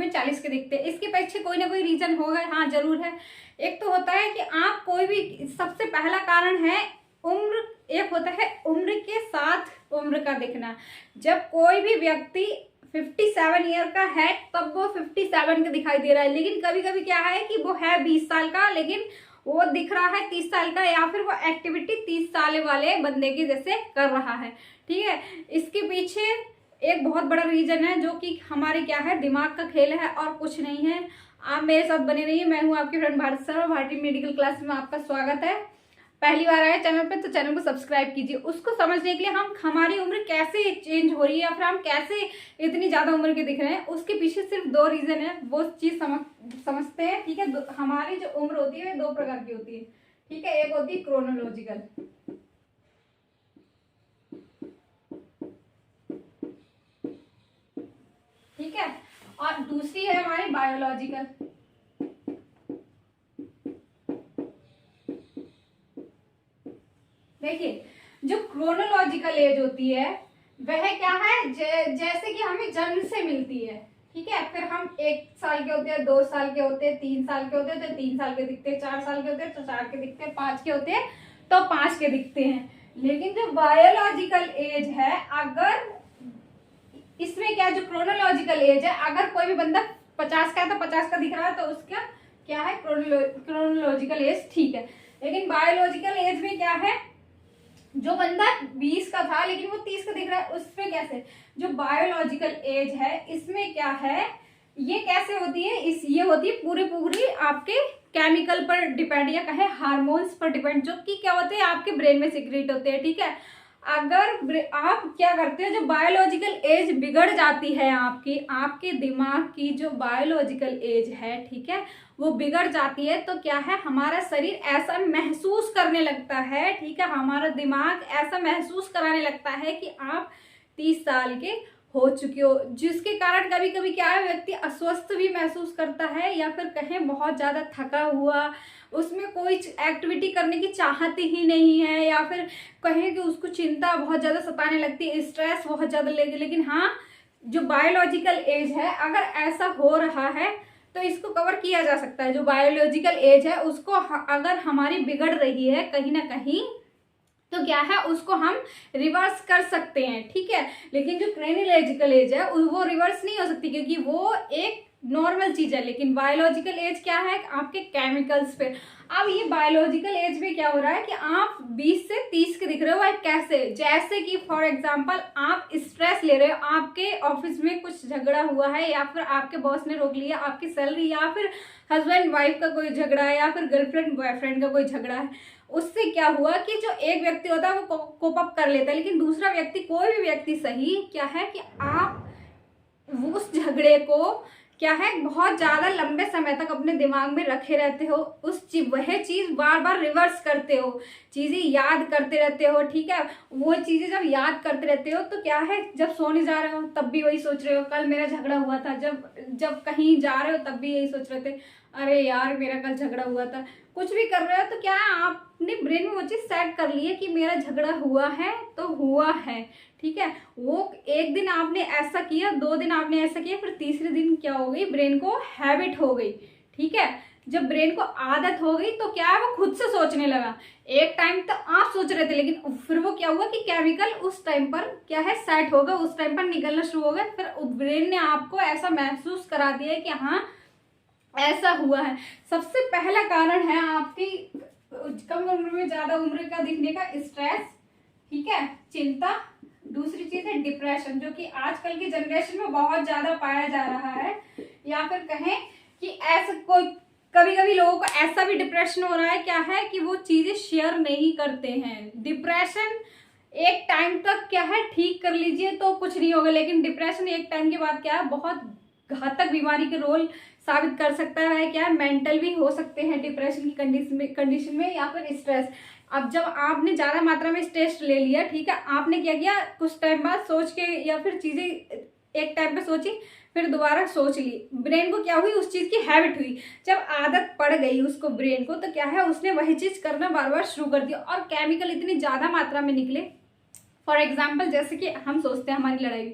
में 40 के दिखते हैं। इसके पीछे कोई ना कोई रीजन होगा, हाँ जरूर है। एक तो होता है कि आप कोई भी, सबसे पहला कारण है उम्र, एक होता है उम्र के साथ उम्र का दिखना। जब कोई भी व्यक्ति 57 ईयर का है तब वो 57 का दिखाई दे रहा है, लेकिन कभी कभी क्या है कि वो है 20 साल का लेकिन वो दिख रहा है 30 साल का, या फिर वो एक्टिविटी 30 साल वाले बंदे के जैसे कर रहा है। ठीक है, इसके पीछे एक बहुत बड़ा रीजन है जो कि हमारे क्या है, दिमाग का खेल है और कुछ नहीं है। आप मेरे साथ बने रहिए। मैं हूँ आपकी फ्रेंड भारती शर्मा। भारतीय मेडिकल क्लास में आपका स्वागत है। पहली बार आए चैनल पे तो चैनल को सब्सक्राइब कीजिए। उसको समझने के लिए हम हमारी उम्र कैसे चेंज हो रही है या फिर हम कैसे इतनी ज्यादा उम्र के दिख रहे हैं, उसके पीछे सिर्फ 2 रीजन है, वो चीज समझते हैं। ठीक है, हमारी जो उम्र होती है 2 प्रकार की होती है। ठीक है, एक होती है क्रोनोलॉजिकल, ठीक है, और दूसरी है हमारी बायोलॉजिकल। देखिए, जो क्रोनोलॉजिकल एज होती है वह क्या है, जैसे कि हमें जन्म से मिलती है। ठीक है, फिर हम 1 साल के होते हैं, 2 साल के होते हैं, 3 साल के होते हैं तो 3 साल के दिखते हैं, 4 साल के होते हैं तो 4 के दिखते हैं, 5 के होते हैं तो 5 के दिखते हैं। लेकिन जो बायोलॉजिकल एज है, अगर इसमें क्या, जो क्रोनोलॉजिकल एज है, अगर कोई भी बंदा 50 का है तो 50 का दिख रहा है तो उसका क्या है, क्रोनोलॉजिकल एज ठीक है। लेकिन बायोलॉजिकल एज में क्या है, जो बंदा 20 का था लेकिन वो 30 का दिख रहा है, उसमें कैसे, जो बायोलॉजिकल एज है इसमें क्या है, ये कैसे होती है, ये होती है पूरी आपके केमिकल पर डिपेंड, या कहे हार्मोन्स पर डिपेंड, जो कि क्या होते हैं आपके ब्रेन में सिक्रेट होते हैं। ठीक है, अगर आप क्या करते हैं, जो बायोलॉजिकल एज बिगड़ जाती है आपके दिमाग की जो बायोलॉजिकल एज है, ठीक है, वो बिगड़ जाती है तो क्या है, हमारा शरीर ऐसा महसूस करने लगता है, ठीक है, हमारा दिमाग ऐसा महसूस कराने लगता है कि आप 30 साल के हो चुके हो, जिसके कारण कभी कभी क्या है, व्यक्ति अस्वस्थ भी महसूस करता है, या फिर कहें बहुत ज्यादा थका हुआ, उसमें कोई एक्टिविटी करने की चाहती ही नहीं है, या फिर कहें कि उसको चिंता बहुत ज्यादा सताने लगती है, स्ट्रेस बहुत ज्यादा लेगी। लेकिन हाँ, जो बायोलॉजिकल एज है अगर ऐसा हो रहा है तो इसको कवर किया जा सकता है। जो बायोलॉजिकल एज है उसको अगर हमारी बिगड़ रही है कहीं ना कहीं तो क्या है, उसको हम रिवर्स कर सकते हैं। ठीक है, लेकिन जो क्रोनोलॉजिकल एज है वो रिवर्स नहीं हो सकती, क्योंकि वो एक नॉर्मल चीज है। लेकिन बायोलॉजिकल एज क्या है, आपके केमिकल्स पे। अब ये बायोलॉजिकल एज में क्या हो रहा है कि आप 20 से 30 के दिख रहे हो, कैसे, जैसे कि फॉर एग्जांपल आप स्ट्रेस ले रहे हो, आपके ऑफिस में कुछ झगड़ा हुआ है, या फिर आपके बॉस ने रोक लिया आपकी सैलरी, या फिर हस्बैंड वाइफ का कोई झगड़ा है, या फिर गर्लफ्रेंड बॉयफ्रेंड का कोई झगड़ा है। उससे क्या हुआ कि जो एक व्यक्ति होता है वो कोप अप कर लेता है, लेकिन दूसरा व्यक्ति, कोई भी व्यक्ति सही, क्या है कि आप उस झगड़े को क्या है, बहुत ज्यादा लंबे समय तक अपने दिमाग में रखे रहते हो, वह चीज बार बार रिवर्स करते हो, चीजें याद करते रहते हो। ठीक है, वो चीजें जब याद करते रहते हो तो क्या है, जब सोने जा रहे हो तब भी वही सोच रहे हो, कल मेरा झगड़ा हुआ था, जब कहीं जा रहे हो तब भी यही सोच रहे थे, अरे यार मेरा कल झगड़ा हुआ था। कुछ भी कर रहे हो तो क्या है, आपने ब्रेन में वो चीज सेट कर ली है कि मेरा झगड़ा हुआ है तो हुआ है। ठीक है, वो एक दिन आपने ऐसा किया, 2 दिन आपने ऐसा किया, फिर तीसरे दिन क्या हो गई, ब्रेन को हैबिट हो गई। ठीक है, जब ब्रेन को आदत हो गई तो क्या है, वो खुद से सोचने लगा। एक टाइम तो आप सोच रहे थे, लेकिन फिर वो क्या हुआ कि केमिकल उस टाइम पर क्या है, सेट होगा, उस टाइम पर निकलना शुरू हो गया, फिर ब्रेन ने आपको ऐसा महसूस करा दिया है कि हाँ ऐसा हुआ है। सबसे पहला कारण है आपकी कम उम्र में ज्यादा उम्र का दिखने का स्ट्रेस, ठीक है, चिंता। दूसरी चीज है डिप्रेशन, जो कि आजकल की जनरेशन में बहुत ज्यादा पाया जा रहा है, या फिर कहें कि ऐसा कोई कभी कभी लोगों को ऐसा भी डिप्रेशन हो रहा है, क्या है कि वो चीजें शेयर नहीं करते हैं। डिप्रेशन एक टाइम तक क्या है, ठीक कर लीजिए तो कुछ नहीं होगा, लेकिन डिप्रेशन एक टाइम के बाद क्या है, बहुत घातक बीमारी के रोल साबित कर सकता है। क्या है, मेंटल भी हो सकते हैं डिप्रेशन की कंडीशन में, या फिर स्ट्रेस। अब जब आपने ज्यादा मात्रा में स्ट्रेस ले लिया, ठीक है, आपने क्या किया, कुछ टाइम बाद सोच के या फिर चीजें एक टाइम पे सोची, फिर दोबारा सोच ली, ब्रेन को क्या हुई, उस चीज की हैबिट हुई। जब आदत पड़ गई उसको ब्रेन को, तो क्या है, उसने वही चीज करना बार बार शुरू कर दिया, और केमिकल इतनी ज्यादा मात्रा में निकले। फॉर एग्जाम्पल, जैसे कि हम सोचते हैं हमारी लड़ाई,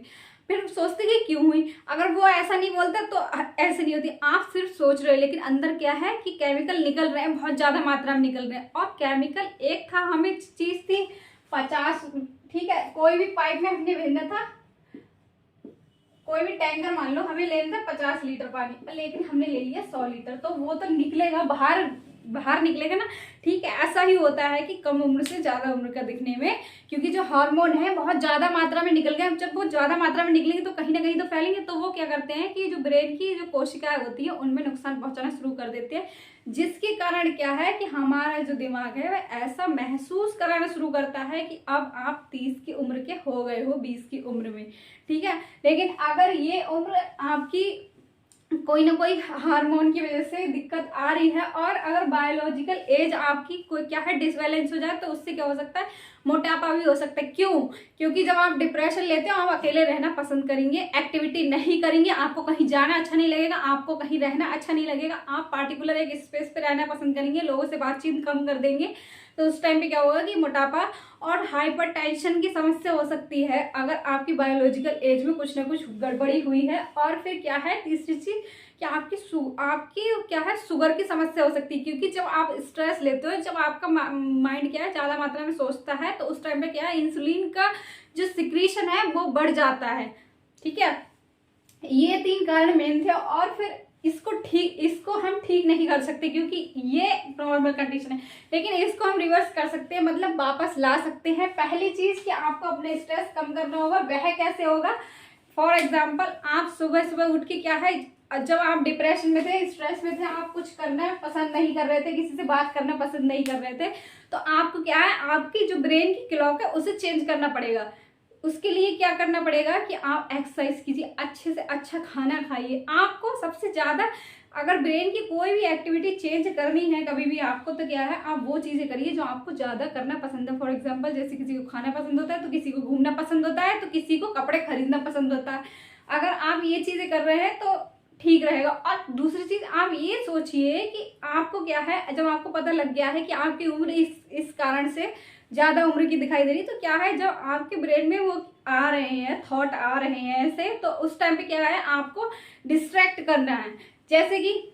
फिर सोचते कि क्यों हुई। अगर वो ऐसा नहीं बोलता तो ऐसे नहीं होती। आप सिर्फ सोच रहे हो, लेकिन अंदर क्या है कि केमिकल निकल रहे हैं, बहुत ज्यादा मात्रा में निकल रहे हैं। और केमिकल एक था, हमें चीज थी 50, ठीक है, कोई भी पाइप में हमने भेजना था, कोई भी टैंकर मान लो हमें लेना था 50 लीटर पानी, लेकिन हमने ले लिया 100 लीटर, तो वो तो निकलेगा बाहर, बाहर निकलेगा ना। ठीक है, ऐसा ही होता है कि कम उम्र से ज्यादा उम्र का दिखने में, क्योंकि जो हार्मोन है बहुत ज्यादा मात्रा में निकल गए। जब वो ज्यादा मात्रा में निकलेंगे तो कहीं ना कहीं तो फैलेंगे, तो वो क्या करते हैं कि जो ब्रेन की जो कोशिकाएं होती है उनमें नुकसान पहुंचाना शुरू कर देते हैं, जिसके कारण क्या है कि हमारा जो दिमाग है वह ऐसा महसूस कराना शुरू करता है कि अब आप 30 की उम्र के हो गए हो 20 की उम्र में। ठीक है, लेकिन अगर ये उम्र आपकी कोई ना कोई हार्मोन की वजह से दिक्कत आ रही है, और अगर बायोलॉजिकल एज आपकी कोई क्या है डिसबैलेंस हो जाए, तो उससे क्या हो सकता है, मोटापा भी हो सकता है। क्यों? क्योंकि जब आप डिप्रेशन लेते हो आप अकेले रहना पसंद करेंगे, एक्टिविटी नहीं करेंगे, आपको कहीं जाना अच्छा नहीं लगेगा, आपको कहीं रहना अच्छा नहीं लगेगा, आप पार्टिकुलर एक स्पेस पे रहना पसंद करेंगे, लोगों से बातचीत कम कर देंगे। तो उस टाइम पे क्या होगा कि मोटापा और हाइपर टेंशन की समस्या हो सकती है, अगर आपकी बायोलॉजिकल एज में कुछ ना कुछ गड़बड़ी हुई है। और फिर क्या है, तीसरी चीज कि आपकी क्या है, शुगर की समस्या हो सकती है, क्योंकि जब आप स्ट्रेस लेते हो, जब आपका माइंड क्या है ज्यादा मात्रा में सोचता है, तो उस टाइम पे क्या है, इंसुलिन का जो सिक्रीशन है वो बढ़ जाता है। ठीक है, ये 3 कारण मेन थे। और फिर इसको हम ठीक नहीं कर सकते, क्योंकि ये नॉर्मल कंडीशन है, लेकिन इसको हम रिवर्स कर सकते हैं, मतलब वापस ला सकते हैं। पहली चीज कि आपको अपने स्ट्रेस कम करना होगा। वह कैसे होगा? फॉर एग्जाम्पल, आप सुबह सुबह उठ के क्या है, जब आप डिप्रेशन में थे, स्ट्रेस में थे, आप कुछ करना पसंद नहीं कर रहे थे, किसी से बात करना पसंद नहीं कर रहे थे, तो आपको क्या है, आपकी जो ब्रेन की क्लॉक है उसे चेंज करना पड़ेगा। उसके लिए क्या करना पड़ेगा कि आप एक्सरसाइज कीजिए, अच्छे से अच्छा खाना खाइए। आपको सबसे ज्यादा अगर ब्रेन की कोई भी एक्टिविटी चेंज करनी है कभी भी आपको, तो क्या है, आप वो चीजें करिए जो आपको ज्यादा करना पसंद है। फॉर एग्जांपल, जैसे किसी को खाना पसंद होता है, तो किसी को घूमना पसंद होता है, तो किसी को कपड़े खरीदना पसंद होता है। अगर आप ये चीजें कर रहे हैं तो ठीक रहेगा। और दूसरी चीज, आप ये सोचिए कि आपको क्या है, जब आपको पता लग गया है कि आपकी उम्र इस कारण से ज्यादा उम्र की दिखाई दे रही, तो क्या है, जब आपके ब्रेन में वो आ रहे हैं, थॉट आ रहे हैं ऐसे, तो उस टाइम पे क्या है, आपको डिस्ट्रैक्ट करना है। जैसे कि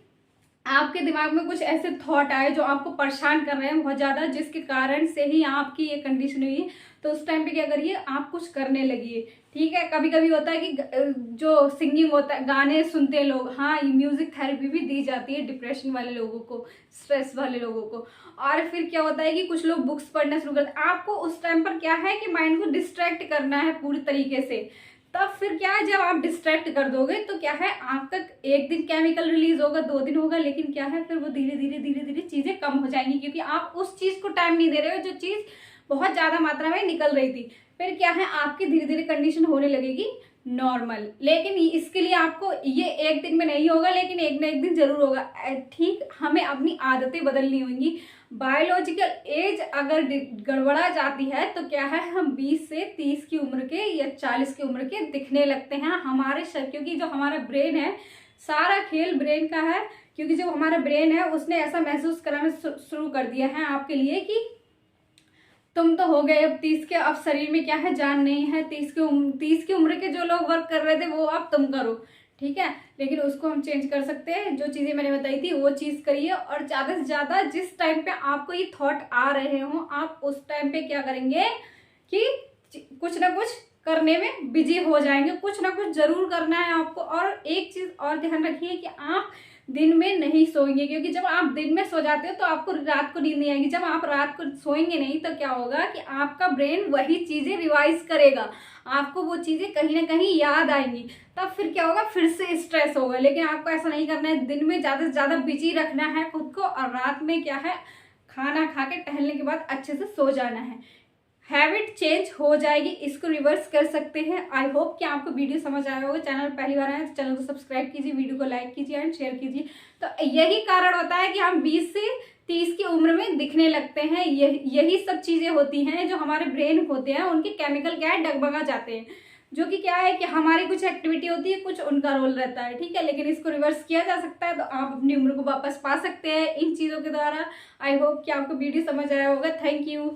आपके दिमाग में कुछ ऐसे थॉट आए जो आपको परेशान कर रहे हैं बहुत ज्यादा, जिसके कारण से ही आपकी ये कंडीशन हुई, तो उस टाइम पे क्या करिए, आप कुछ करने लगिए। ठीक है, कभी कभी होता है कि जो सिंगिंग होता है, गाने सुनते हैं लोग, हाँ, म्यूजिक थेरेपी भी दी जाती है डिप्रेशन वाले लोगों को, स्ट्रेस वाले लोगों को। और फिर क्या होता है कि कुछ लोग बुक्स पढ़ना शुरू करते हैं। आपको उस टाइम पर क्या है कि माइंड को डिस्ट्रैक्ट करना है पूरी तरीके से। तब फिर क्या है, जब आप डिस्ट्रैक्ट कर दोगे तो क्या है, आपका एक दिन केमिकल रिलीज होगा, 2 दिन होगा, लेकिन क्या है, फिर वो धीरे धीरे चीजें कम हो जाएंगी, क्योंकि आप उस चीज को टाइम नहीं दे रहे हो जो चीज बहुत ज्यादा मात्रा में निकल रही थी। फिर क्या है, आपकी धीरे धीरे कंडीशन होने लगेगी नॉर्मल। लेकिन इसके लिए आपको ये एक दिन में नहीं होगा, लेकिन एक ना एक दिन जरूर होगा। ठीक, हमें अपनी आदतें बदलनी होंगी। बायोलॉजिकल एज अगर गड़बड़ा जाती है तो क्या है, हम 20 से 30 की उम्र के या 40 की उम्र के दिखने लगते हैं हमारे शरीर, क्योंकि जो हमारा ब्रेन है, सारा खेल ब्रेन का है। क्योंकि जो हमारा ब्रेन है उसने ऐसा महसूस कराना शुरू कर दिया है आपके लिए कि तुम तो हो गए अब 30 के, अब शरीर में क्या है, जान नहीं है। 30 की उम्र के जो लोग वर्क कर रहे थे वो अब तुम करो। ठीक है, लेकिन उसको हम चेंज कर सकते हैं। जो चीजें मैंने बताई थी वो चीज करिए, और ज्यादा से ज्यादा जिस टाइम पे आपको ये थॉट आ रहे हो, आप उस टाइम पे क्या करेंगे कि कुछ ना कुछ करने में बिजी हो जाएंगे। कुछ ना कुछ जरूर करना है आपको। और एक चीज और ध्यान रखिए कि आप दिन में नहीं सोएंगे, क्योंकि जब आप दिन में सो जाते हो तो आपको रात को नींद नहीं आएगी। जब आप रात को सोएंगे नहीं तो क्या होगा कि आपका ब्रेन वही चीजें रिवाइज करेगा, आपको वो चीजें कहीं ना कहीं याद आएंगी। तब फिर क्या होगा, फिर से स्ट्रेस होगा। लेकिन आपको ऐसा नहीं करना है, दिन में ज्यादा से ज्यादा बिजी रखना है खुद को, और रात में क्या है, खाना खा के टहलने के बाद अच्छे से सो जाना है। हैबिट चेंज हो जाएगी, इसको रिवर्स कर सकते हैं। आई होप कि आपको वीडियो समझ आया होगा। चैनल पहली बार आए तो चैनल को सब्सक्राइब कीजिए, वीडियो को लाइक कीजिए एंड शेयर कीजिए। तो यही कारण होता है कि हम 20 से 30 की उम्र में दिखने लगते हैं। यही सब चीजें होती हैं जो हमारे ब्रेन होते हैं, उनके केमिकल क्या है, डगमगा जाते हैं, जो कि क्या है कि हमारी कुछ एक्टिविटी होती है, कुछ उनका रोल रहता है। ठीक है, लेकिन इसको रिवर्स किया जा सकता है, तो आप अपनी उम्र को वापस पा सकते हैं इन चीजों के द्वारा। आई होप कि आपको वीडियो समझ आया होगा। Thank you.